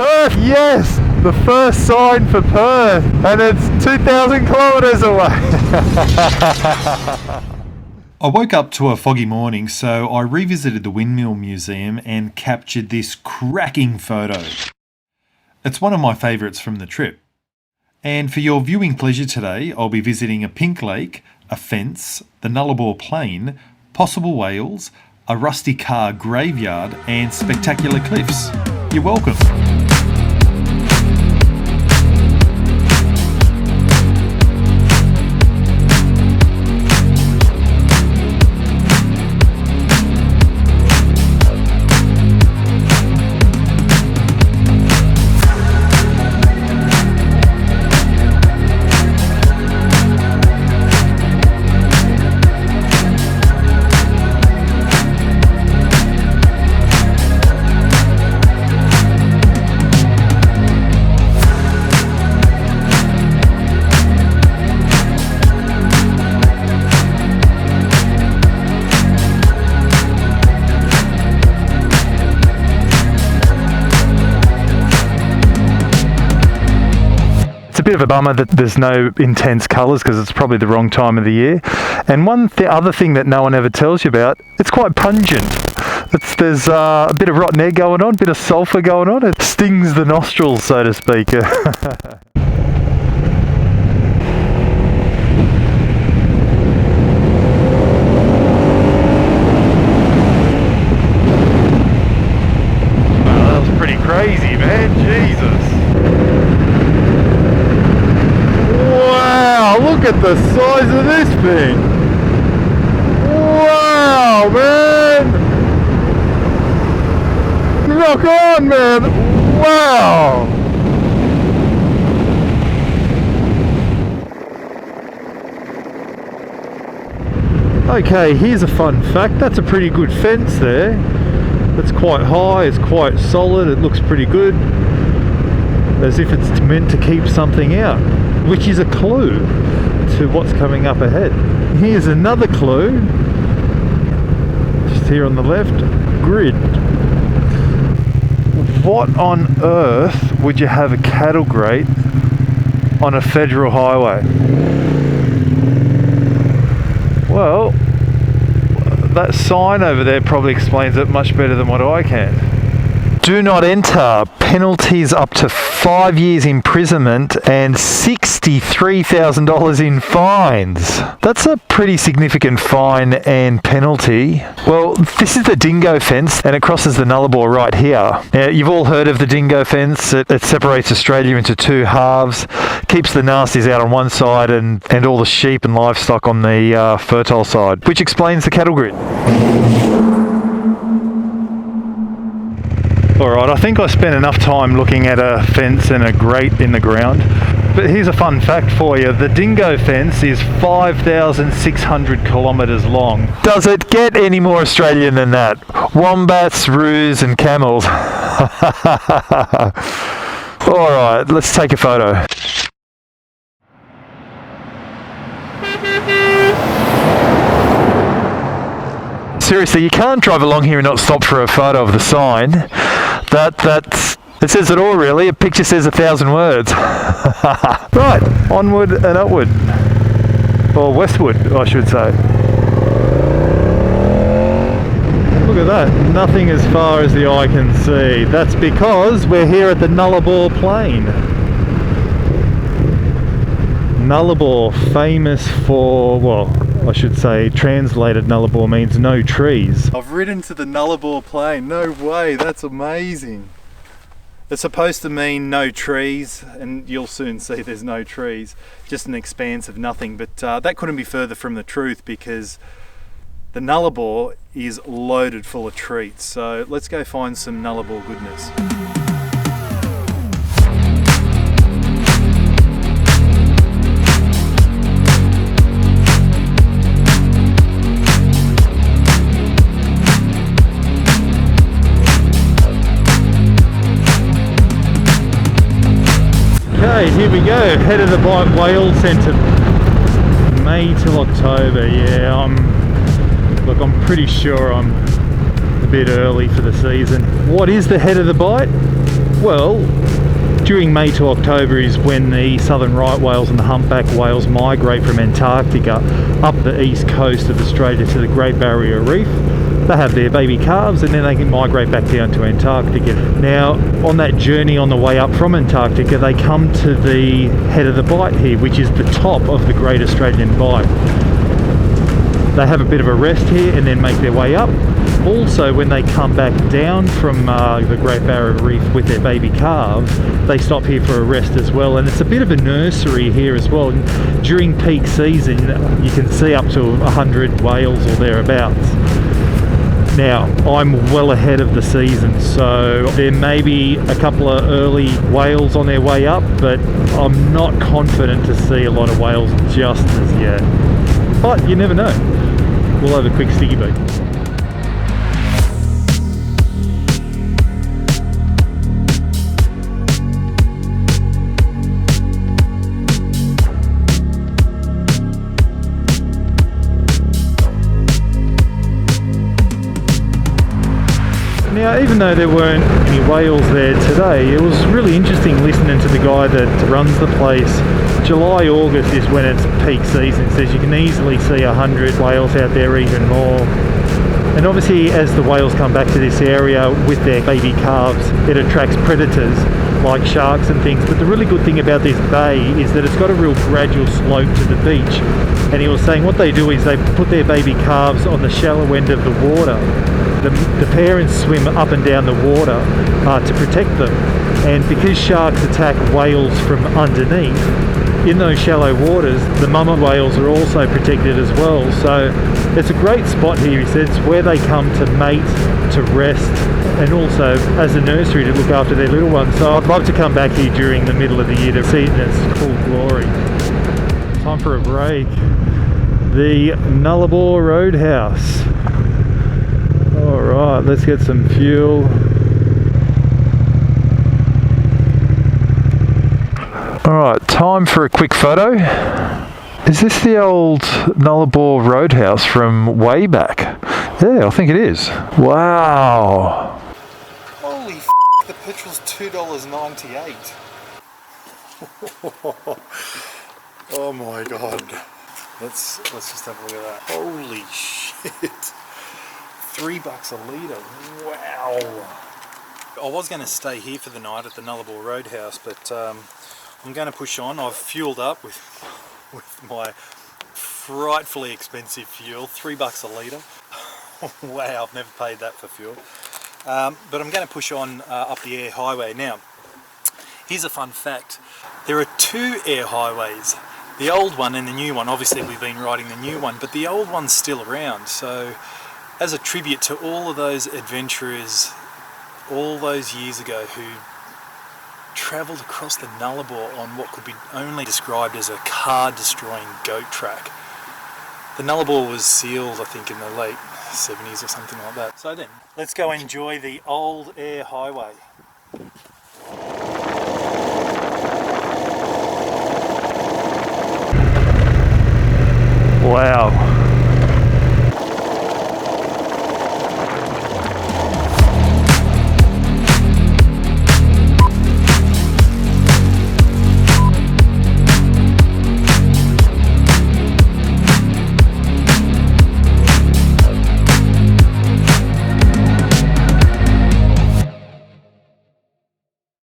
Perth, yes! The first sign for Perth, and it's 2,000 kilometres away. I woke up to a foggy morning, so I revisited the Windmill Museum and captured this cracking photo. It's one of my favourites from the trip. And for your viewing pleasure today, I'll be visiting a pink lake, a fence, the Nullarbor Plain, possible whales, a rusty car graveyard, and spectacular cliffs. You're welcome. A bit of a bummer that there's no intense colours because it's probably the wrong time of the year. And other thing that no one ever tells you about, it's quite pungent. There's a bit of rotten egg going on, a bit of sulphur going on. It stings the nostrils, so to speak. That was pretty crazy, man. Jesus. Wow, look at the size of this thing. Wow, man. Rock on, man. Wow. Okay, here's a fun fact. That's a pretty good fence there. It's quite high, it's quite solid, it looks pretty good. As if it's meant to keep something out, which is a clue to what's coming up ahead. Here's another clue, just here on the left, grid. What on earth would you have a cattle grate on a federal highway? Well, that sign over there probably explains it much better than what I can. Do not enter. Penalties up to 5 years imprisonment and $63,000 in fines. That's a pretty significant fine and penalty. Well, this is the dingo fence and it crosses the Nullarbor right here. Now, you've all heard of the dingo fence. It separates Australia into two halves, keeps the nasties out on one side and all the sheep and livestock on the fertile side, which explains the cattle grid. Alright, I think I spent enough time looking at a fence and a grate in the ground. But here's a fun fact for you. The dingo fence is 5,600 kilometres long. Does it get any more Australian than that? Wombats, roos and camels. Alright, let's take a photo. Seriously, you can't drive along here and not stop for a photo of the sign. It says it all, really. A picture says 1,000 words. Right, onward and upward. Or westward, I should say. Look at that, nothing as far as the eye can see. That's because we're here at the Nullarbor Plain. Nullarbor, famous for, well, I should say, translated Nullarbor means no trees. I've ridden to the Nullarbor Plain, no way, that's amazing. It's supposed to mean no trees, and you'll soon see there's no trees, just an expanse of nothing, but that couldn't be further from the truth because the Nullarbor is loaded full of treats. So let's go find some Nullarbor goodness. Okay, here we go, head of the Bight Whale Centre. May till October, yeah, I'm pretty sure I'm a bit early for the season. What is the head of the Bight? Well, during May to October is when the southern right whales and the humpback whales migrate from Antarctica up the east coast of Australia to the Great Barrier Reef. They have their baby calves and then they can migrate back down to Antarctica. Now, on that journey on the way up from Antarctica, they come to the head of the Bight here, which is the top of the Great Australian Bight. They have a bit of a rest here and then make their way up. Also, when they come back down from the Great Barrier Reef with their baby calves, they stop here for a rest as well. And it's a bit of a nursery here as well. And during peak season, you can see up to 100 whales or thereabouts. Now, I'm well ahead of the season, so there may be a couple of early whales on their way up, but I'm not confident to see a lot of whales just as yet. But you never know. We'll have a quick sticky beat. Now, even though there weren't any whales there today, it was really interesting listening to the guy that runs the place. July, August is when it's peak season. He says you can easily see 100 whales out there, even more. And obviously, as the whales come back to this area with their baby calves, it attracts predators like sharks and things. But the really good thing about this bay is that it's got a real gradual slope to the beach. And he was saying what they do is they put their baby calves on the shallow end of the water. The parents swim up and down the water to protect them. And because sharks attack whales from underneath, in those shallow waters, the mama whales are also protected as well. So it's a great spot here, he says, where they come to mate, to rest, and also as a nursery to look after their little ones. So I'd love to come back here during the middle of the year to see it in its full glory. Time for a break. The Nullarbor Roadhouse. Alright, let's get some fuel. Alright, time for a quick photo. Is this the old Nullarbor Roadhouse from way back? Yeah, I think it is. Wow. Holy f***, the petrol's $2.98. Oh my god. Let's just have a look at that. Holy shit. $3 a litre. Wow. I was going to stay here for the night at the Nullarbor Roadhouse, but I'm going to push on. I've fueled up with my frightfully expensive fuel, $3 a litre. Wow, I've never paid that for fuel. But I'm going to push on up the Eyre Highway. Now, here's a fun fact. There are two Eyre Highways. The old one and the new one. Obviously we've been riding the new one, but the old one's still around. So as a tribute to all of those adventurers all those years ago who travelled across the Nullarbor on what could be only described as a car-destroying goat track. The Nullarbor was sealed, I think, in the late 70s or something like that. So then, let's go enjoy the Old Eyre Highway. Wow.